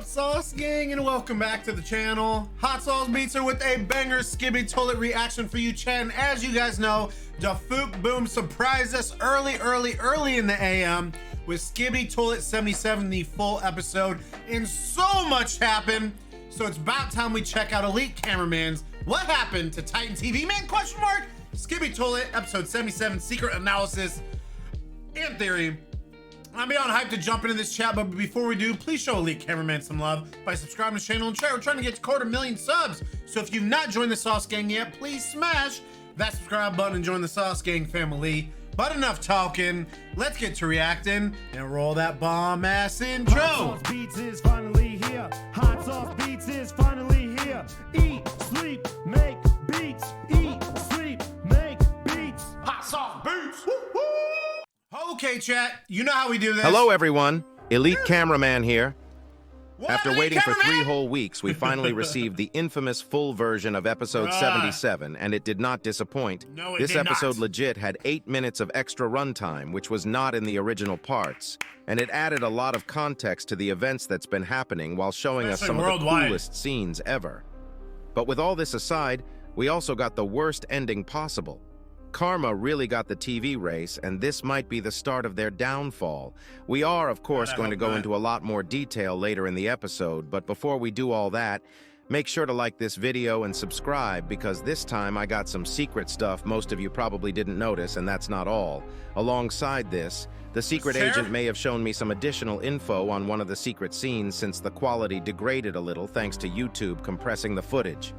up, Sauce Gang, and welcome back to the channel. Hot Sauce Beats are with a banger Skibidi Toilet reaction for you, Chad. And as you guys know, the Fook Boom surprised us early in the AM with Skibidi Toilet 77, the full episode, and so much happened. So it's about time we check out Elite Cameraman's What Happened to Titan TV Man? Question mark. Skibidi Toilet episode 77, secret analysis and theory. I'm beyond hyped to jump into this chat, but before we do, please show Elite Cameraman some love by subscribing to the channel and share. We're trying to get to 250,000 subs. So if you've not joined the Sauce Gang yet, please smash that subscribe button and join the Sauce Gang family. But enough talking, let's get to reacting and roll that bomb ass intro. Hot Sauce Beats is finally here. Hot Sauce Beats is finally here. Eat, sleep, make beats. Eat, sleep, make beats. Hot Sauce Beats. Woo-hoo. Okay, chat, you know how we do this. Hello, everyone. Elite Cameraman here. What, After Elite waiting for Cameraman? 3 whole weeks, we finally received the infamous full version of episode 77, and it did not disappoint. No, it This did episode not. legit had 8 minutes of extra runtime, which was not in the original parts, and it added a lot of context to the events that's been happening while showing us some Especially of the worldwide. coolest scenes ever. But with all this aside, we also got the worst ending possible. Karma really got the TV race, and this might be the start of their downfall. We are, of course, going to go into a lot more detail later in the episode, but before we do all that, make sure to like this video and subscribe, because this time I got some secret stuff most of you probably didn't notice, and that's not all. Alongside this, the secret agent may have shown me some additional info on one of the secret scenes since the quality degraded a little thanks to YouTube compressing the footage.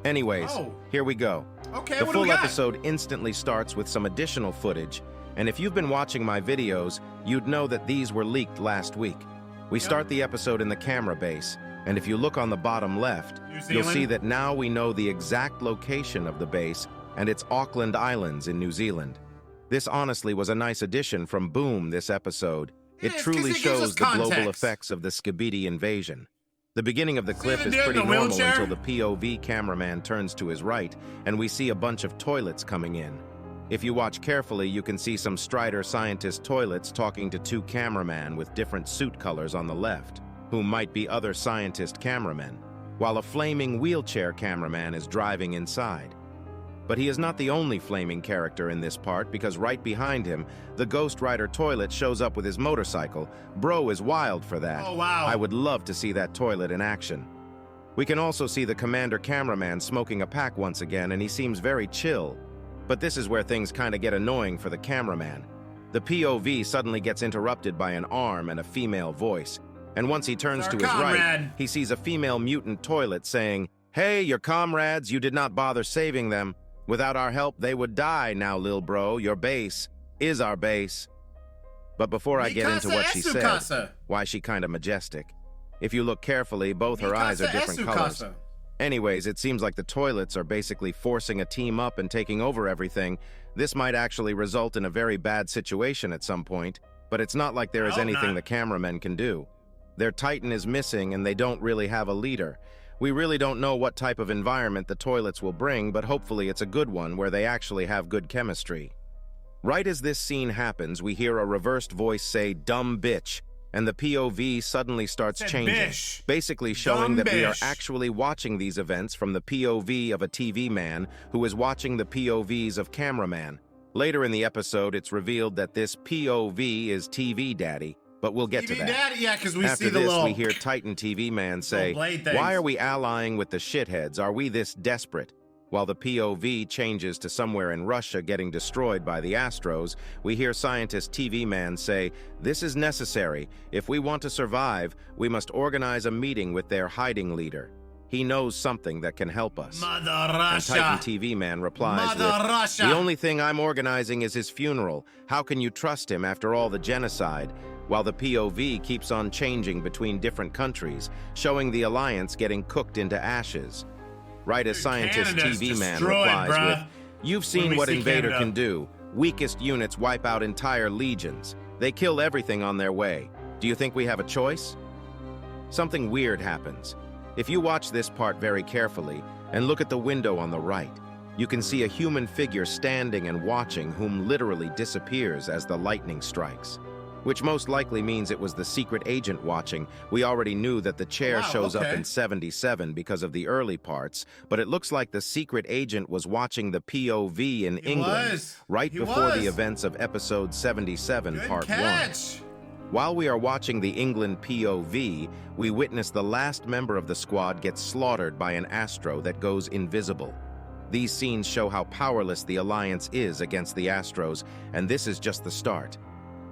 Anyways, here we go. Okay, The what do we full got? episode instantly starts with some additional footage, and if you've been watching my videos, you'd know that these were leaked last week. We start the episode in the camera base, and if you look on the bottom left, you'll see that now we know the exact location of the base, and it's Auckland Islands in New Zealand. This honestly was a nice addition from Boom this episode. It is, 'cause truly it gives shows us the global context. effects of the Skibidi invasion. The beginning of the clip the is dude in pretty the normal wheelchair? until the POV cameraman turns to his right, and we see a bunch of toilets coming in. If you watch carefully, you can see some Strider scientist toilets talking to 2 cameramen with different suit colors on the left, who might be other scientist cameramen, while a flaming wheelchair cameraman is driving inside. But he is not the only flaming character in this part, because right behind him, the Ghost Rider toilet shows up with his motorcycle. Bro is wild for that. Oh, wow. I would love to see that toilet in action. We can also see the commander cameraman smoking a pack once again, and he seems very chill. But this is where things kind of get annoying for the cameraman. The POV suddenly gets interrupted by an arm and a female voice. And once he turns to his right, comrade. he sees a female mutant toilet saying, "Hey, your comrades, you did not bother saving them. Without our help, they would die now, lil bro. Your base is our base." But before I get into what she said, why she kinda majestic. If you look carefully, both her eyes are different colors. Anyways, it seems like the toilets are basically forcing a team up and taking over everything. This might actually result in a very bad situation at some point, but it's not like there is anything the cameramen can do. Their Titan is missing and they don't really have a leader. We really don't know what type of environment the toilets will bring, but hopefully it's a good one where they actually have good chemistry. Right as this scene happens, we hear a reversed voice say, "Dumb bitch," and the POV suddenly starts changing, basically showing that we are actually watching these events from the POV of a TV man who is watching the POVs of cameraman. Later in the episode, it's revealed that this POV is TV Daddy, but we'll get to that. Daddy, yeah, because we After see the this, little... we hear Titan TV man say, "Why are we allying with the shitheads? Are we this desperate?" While the POV changes to somewhere in Russia getting destroyed by the Astros, we hear scientist TV man say, "This is necessary. If we want to survive, we must organize a meeting with their hiding leader. He knows something that can help us." Mother And Russia. Titan TV man replies Mother with, Russia. "The only thing I'm organizing is his funeral. How can you trust him after all the genocide?" While the POV keeps on changing between different countries, showing the alliance getting cooked into ashes. Right as scientist Canada's TV man destroyed, replies bruh. with, "You've seen we what see Invader Canada. can do. Weakest units wipe out entire legions. They kill everything on their way. Do you think we have a choice?" Something weird happens. If you watch this part very carefully and look at the window on the right, you can see a human figure standing and watching whom literally disappears as the lightning strikes. which most likely means it was the secret agent watching. We already knew that the chair shows up in 77 because of the early parts, but it looks like the secret agent was watching the POV in England right before the events of episode 77, part 1. While we are watching the England POV, we witness the last member of the squad get slaughtered by an Astro that goes invisible. These scenes show how powerless the Alliance is against the Astros, and this is just the start.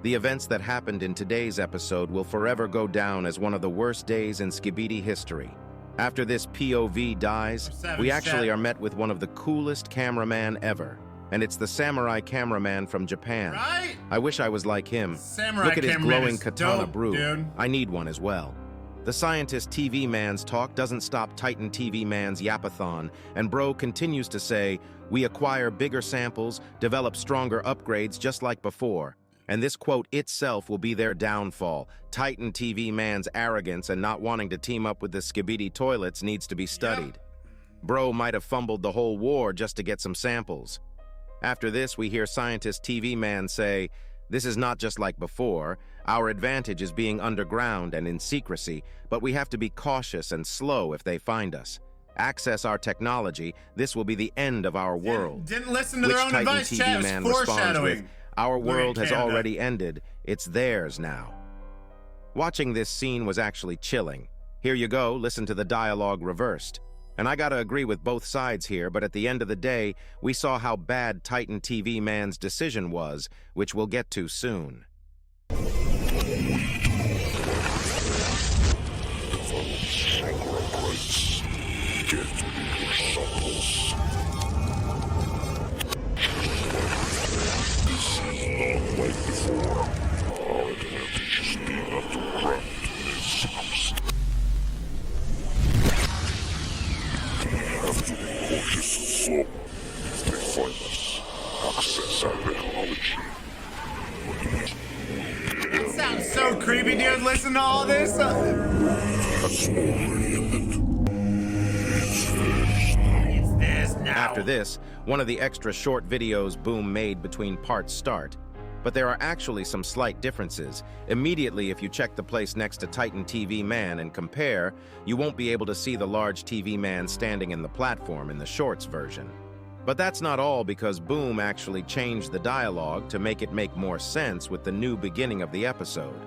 The events that happened in today's episode will forever go down as one of the worst days in Skibidi history. After this POV dies, we actually are met with one of the coolest cameraman ever. And it's the samurai cameraman from Japan. Right? I wish I was like him. Samurai Look at his glowing katana dope, brew. dude. I need one as well. The scientist TV man's talk doesn't stop Titan TV man's yapathon, and bro continues to say, we acquire bigger samples, develop stronger upgrades just like before. And this quote itself will be their downfall. Titan TV man's arrogance and not wanting to team up with the Skibidi Toilets needs to be studied. Bro might have fumbled the whole war just to get some samples. After this, we hear scientist TV man say, this is not just like before. Our advantage is being underground and in secrecy, but we have to be cautious and slow if they find us. Access our technology, this will be the end of our world. Didn't listen to their own advice, chat. It was foreshadowing. Our world has already ended. It's theirs now. Watching this scene was actually chilling. Here you go, listen to the dialogue reversed. And I gotta agree with both sides here, but at the end of the day, we saw how bad Titan TV man's decision was, which we'll get to soon. That sounds so creepy, dude. Listen to all this. It's this now. After this, one of the extra short videos Boom made between parts start. But there are actually some slight differences. Immediately, if you check the place next to Titan TV Man and compare, you won't be able to see the large TV man standing in the platform in the shorts version. But that's not all, because Boom actually changed the dialogue to make it make more sense with the new beginning of the episode.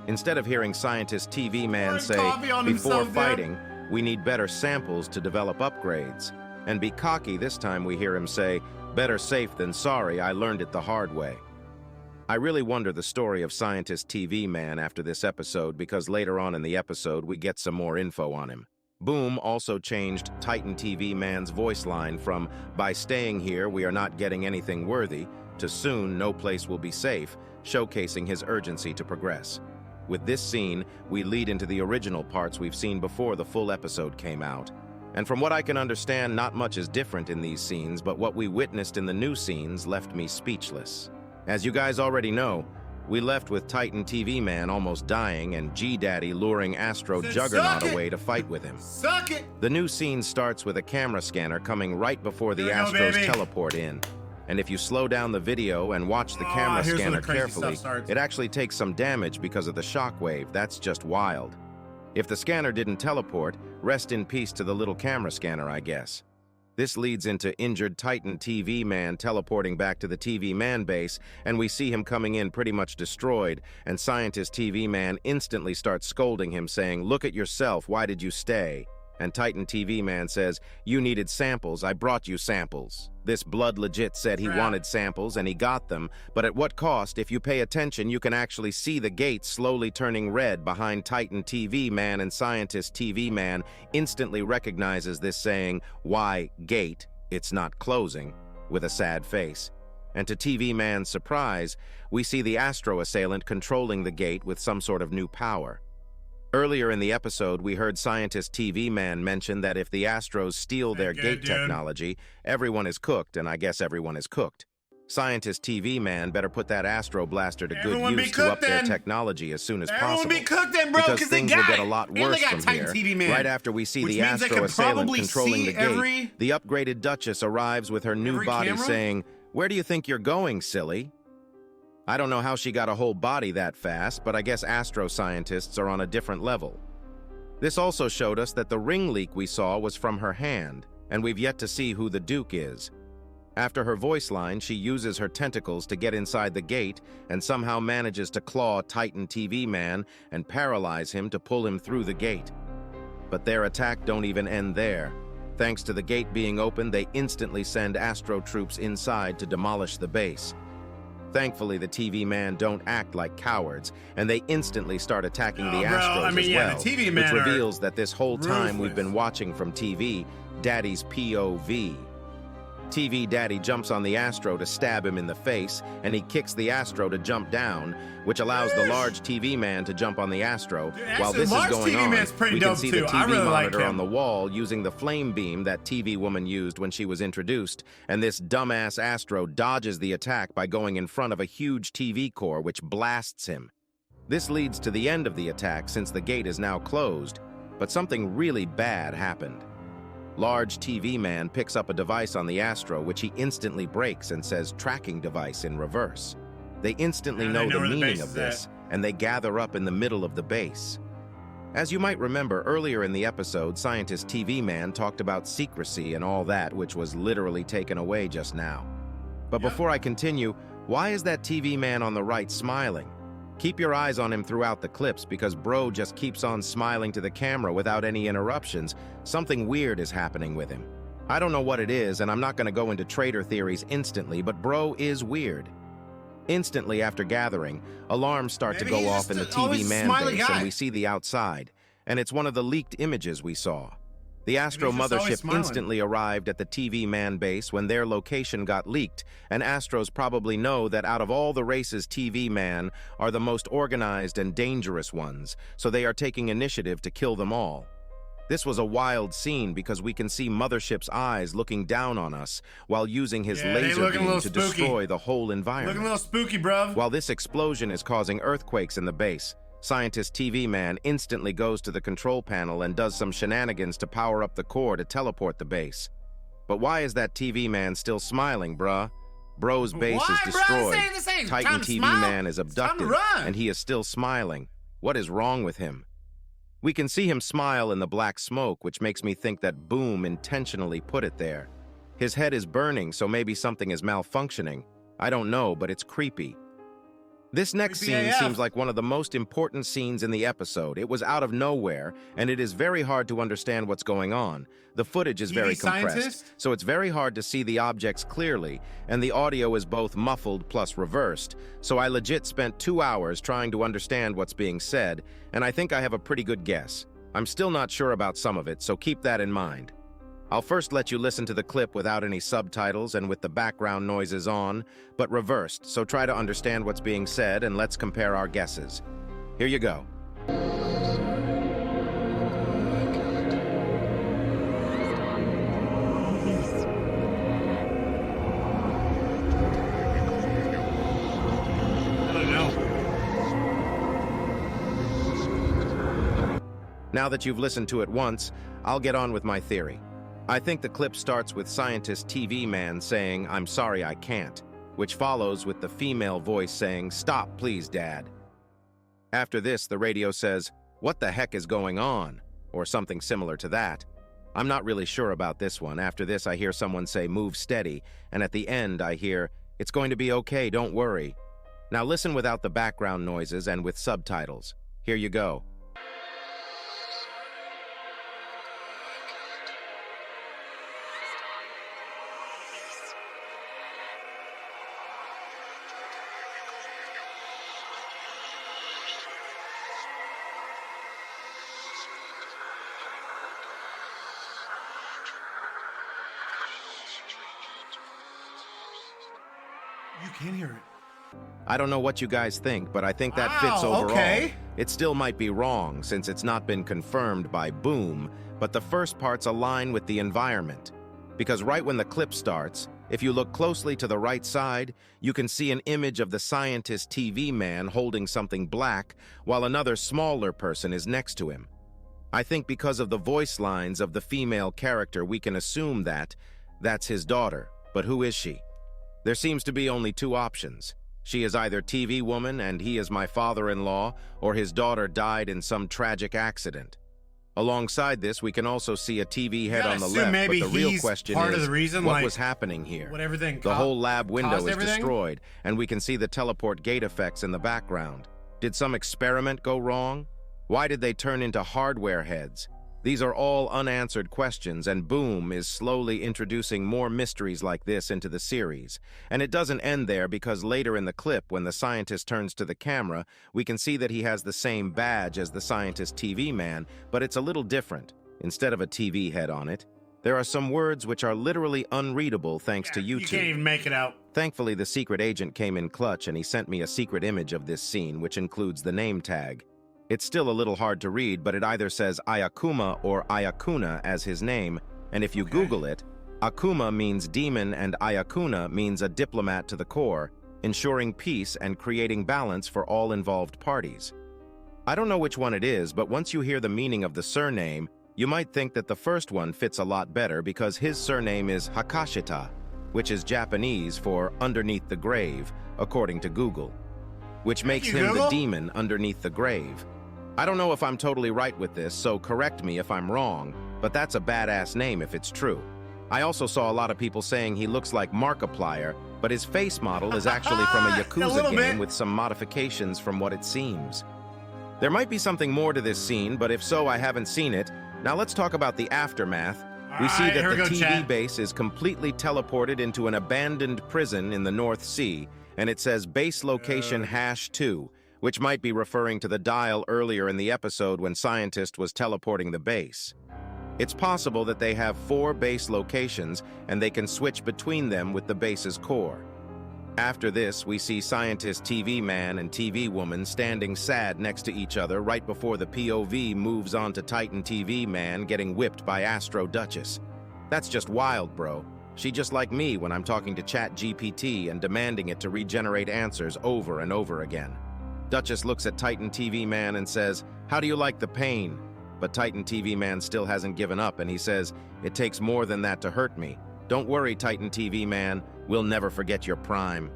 Instead of hearing scientist TV man say, before fighting, we need better samples to develop upgrades. And be cocky this time we hear him say, better safe than sorry, I learned it the hard way. I really wonder the story of scientist TV man after this episode, because later on in the episode we get some more info on him. Boom also changed Titan TV man's voice line from, by staying here we are not getting anything worthy, to soon no place will be safe, showcasing his urgency to progress. With this scene, we lead into the original parts we've seen before the full episode came out. And from what I can understand, not much is different in these scenes, but what we witnessed in the new scenes left me speechless. As you guys already know, we left with Titan TV man almost dying and G-Daddy luring Astro Juggernaut away to fight with him. Suck it! The new scene starts with a camera scanner coming right before the Astros teleport in. And if you slow down the video and watch the camera scanner carefully, it actually takes some damage because of the shockwave. That's just wild. If the scanner didn't teleport, rest in peace to the little camera scanner, I guess. This leads into injured Titan TV man teleporting back to the TV man base, and we see him coming in pretty much destroyed, and scientist TV man instantly starts scolding him, saying, look at yourself, why did you stay? And Titan TV man says, you needed samples, I brought you samples. This blood legit said he wanted samples and he got them, but at what cost? If you pay attention, you can actually see the gate slowly turning red behind Titan TV man, and scientist TV man instantly recognizes this, saying, why gate? It's not closing, with a sad face. And to TV man's surprise, we see the Astro assailant controlling the gate with some sort of new power. Earlier in the episode, we heard scientist TV man mention that if the Astros steal their gate technology, everyone is cooked, and I guess everyone is cooked. Scientist TV man better put that Astro blaster to good use to up their technology as soon as possible. Everyone be cooked then, bro, because things will get a lot worse from here. Right after we see the Astro assailant controlling the gate, the upgraded Duchess arrives with her new body saying, where do you think you're going, silly? I don't know how she got a whole body that fast, but I guess Astro scientists are on a different level. This also showed us that the ring leak we saw was from her hand, and we've yet to see who the Duke is. After her voice line, she uses her tentacles to get inside the gate and somehow manages to claw Titan TV Man and paralyze him to pull him through the gate. But their attack don't even end there. Thanks to the gate being open, they instantly send Astro troops inside to demolish the base. Thankfully, the TV Man don't act like cowards, and they instantly start attacking the Astros as well, the TV Man which reveals that this whole time ruthless. we've been watching from TV, Daddy's POV. TV Daddy jumps on the Astro to stab him in the face, and he kicks the Astro to jump down, which allows the large TV Man to jump on the Astro. While this is going on, we can see the TV monitor on the wall using the flame beam that TV woman used when she was introduced, and this dumbass Astro dodges the attack by going in front of a huge TV core which blasts him. This leads to the end of the attack since the gate is now closed, but something really bad happened. Large TV Man picks up a device on the Astro, which he instantly breaks and says tracking device in reverse. They instantly know the meaning of this, and they gather up in the middle of the base. As you might remember, earlier in the episode, Scientist TV Man talked about secrecy and all that, which was literally taken away just now. But before I continue, why is that TV Man on the right smiling? Keep your eyes on him throughout the clips because bro just keeps on smiling to the camera without any interruptions. Something weird is happening with him. I don't know what it is, and I'm not going to go into traitor theories instantly, but bro is weird. Instantly after gathering, alarms start to go off in the TV Man base, and we see the outside, and it's one of the leaked images we saw. The Astro mothership instantly arrived at the TV Man base when their location got leaked, and Astros probably know that out of all the races, TV Man are the most organized and dangerous ones, so they are taking initiative to kill them all. This was a wild scene because we can see Mothership's eyes looking down on us while using his laser beam to destroy the whole environment. Looking a little spooky, bruv. While this explosion is causing earthquakes in the base, Scientist TV Man instantly goes to the control panel and does some shenanigans to power up the core to teleport the base. But why is that TV Man still smiling, bruh? Bro's base is destroyed. Titan TV Man is abducted, and he is still smiling. What is wrong with him? We can see him smile in the black smoke, which makes me think that Boom intentionally put it there. His head is burning, so maybe something is malfunctioning. I don't know, but it's creepy. This next scene seems like one of the most important scenes in the episode. It was out of nowhere, and it is very hard to understand what's going on. The footage is very compressed, so it's very hard to see the objects clearly, and the audio is both muffled plus reversed, so I legit spent 2 hours trying to understand what's being said, and I think I have a pretty good guess. I'm still not sure about some of it, so keep that in mind. I'll first let you listen to the clip without any subtitles and with the background noises on, but reversed, so try to understand what's being said and let's compare our guesses. Here you go. Now that you've listened to it once, I'll get on with my theory. I think the clip starts with Scientist TV Man saying, "I'm sorry I can't," which follows with the female voice saying, "Stop, please, Dad." After this, the radio says, "What the heck is going on?" or something similar to that. I'm not really sure about this one. After this, I hear someone say, "Move steady," and at the end, I hear, "It's going to be okay, don't worry." Now listen without the background noises and with subtitles. Here you go. You can hear it. I don't know what you guys think, but I think that fits overall. Okay. It still might be wrong since it's not been confirmed by Boom, but the first parts align with the environment. Because right when the clip starts, if you look closely to the right side, you can see an image of the Scientist TV Man holding something black while another smaller person is next to him. I think because of the voice lines of the female character, we can assume that that's his daughter. But who is she? There seems to be only two options. She is either TV woman and he is my father-in-law, or his daughter died in some tragic accident. Alongside this, we can also see a TV head on the left, but the real question is, what was happening here? The whole lab window is destroyed, and we can see the teleport gate effects in the background. Did some experiment go wrong? Why did they turn into hardware heads? These are all unanswered questions, and Boom is slowly introducing more mysteries like this into the series. And it doesn't end there, because later in the clip, when the scientist turns to the camera, we can see that he has the same badge as the scientist TV man, but it's a little different. Instead of a TV head on it, there are some words which are literally unreadable thanks to YouTube. You can't even make it out. Thankfully, the secret agent came in clutch, and he sent me a secret image of this scene, which includes the name tag. It's still a little hard to read, but it either says Ayakuma or Ayakuna as his name, and if you Google it, Akuma means demon and Ayakuna means a diplomat to the core, ensuring peace and creating balance for all involved parties. I don't know which one it is, but once you hear the meaning of the surname, you might think that the first one fits a lot better because his surname is Hakashita, which is Japanese for underneath the grave, according to Google, which makes him the demon underneath the grave. I don't know if I'm totally right with this, so correct me if I'm wrong, but that's a badass name if it's true. I also saw a lot of people saying he looks like Markiplier, but his face model is actually from a Yakuza game with some modifications from what it seems. There might be something more to this scene, but if so, I haven't seen it. Now let's talk about the aftermath. We see that the TV base is completely teleported into an abandoned prison in the North Sea, and it says base location #2, which might be referring to the dial earlier in the episode when Scientist was teleporting the base. It's possible that they have 4 base locations, and they can switch between them with the base's core. After this, we see Scientist TV Man and TV Woman standing sad next to each other right before the POV moves on to Titan TV Man getting whipped by Astro Duchess. That's just wild, bro. She just like me when I'm talking to ChatGPT and demanding it to regenerate answers over and over again. Duchess looks at Titan TV Man and says, "How do you like the pain?" But Titan TV Man still hasn't given up, and he says, "It takes more than that to hurt me. Don't worry, Titan TV Man, we'll never forget your prime."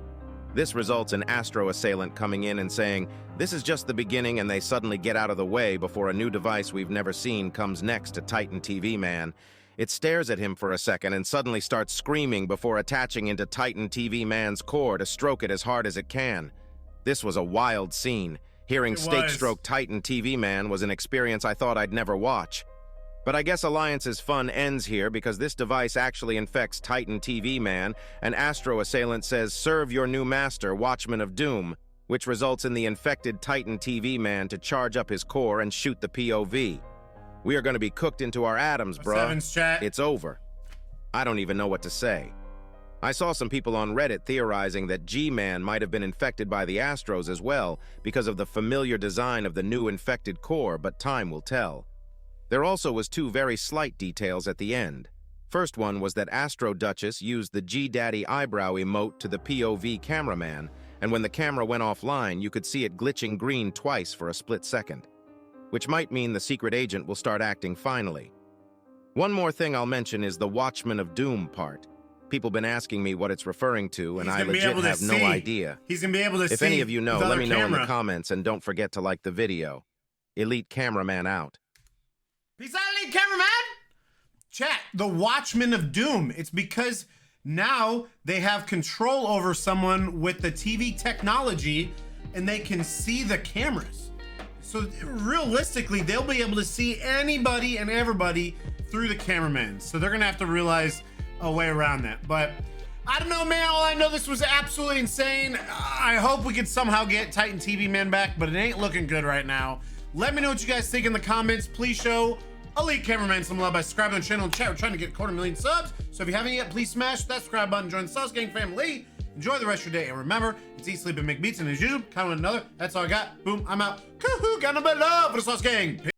This results in Astro Assailant coming in and saying, "This is just the beginning," and they suddenly get out of the way before a new device we've never seen comes next to Titan TV Man. It stares at him for a second and suddenly starts screaming before attaching into Titan TV Man's core to stroke it as hard as it can. This was a wild scene. Hearing Steak Stroke Titan TV Man was an experience I thought I'd never watch. But I guess Alliance's fun ends here because this device actually infects Titan TV Man, and Astro Assailant says, "Serve your new master, Watchman of Doom," which results in the infected Titan TV Man to charge up his core and shoot the POV. We are going to be cooked into our atoms, bruh. It's over. I don't even know what to say. I saw some people on Reddit theorizing that G-Man might have been infected by the Astros as well because of the familiar design of the new infected core, but time will tell. There also was 2 very slight details at the end. First one was that Astro Duchess used the G-Daddy eyebrow emote to the POV cameraman, and when the camera went offline, you could see it glitching green twice for a split second, which might mean the secret agent will start acting finally. One more thing I'll mention is the Watchman of Doom part. People been asking me what it's referring to, and I legit have no idea. He's gonna be able to see. If any of you know, let me know in the comments, and don't forget to like the video. Elite Cameraman out. Peace out, Elite Cameraman! Chat, the Watchman of Doom. It's because now they have control over someone with the TV technology, and they can see the cameras. So realistically, they'll be able to see anybody and everybody through the cameraman. So they're gonna have to realize a way around that. But I don't know, man. All I know, this was absolutely insane. I hope we could somehow get Titan TV Man back, but it ain't looking good right now. Let me know what you guys think in the comments. Please show Elite Cameraman some love by subscribing to the channel and chat. We're trying to get 250,000 subs. So if you haven't yet, please smash that subscribe button. Join the Sus Gang family. Enjoy the rest of your day. And remember, it's eat, sleep, and make beats. And as usual, count on another. That's all I got. Boom, I'm out. Got no better love for the Sus Gang.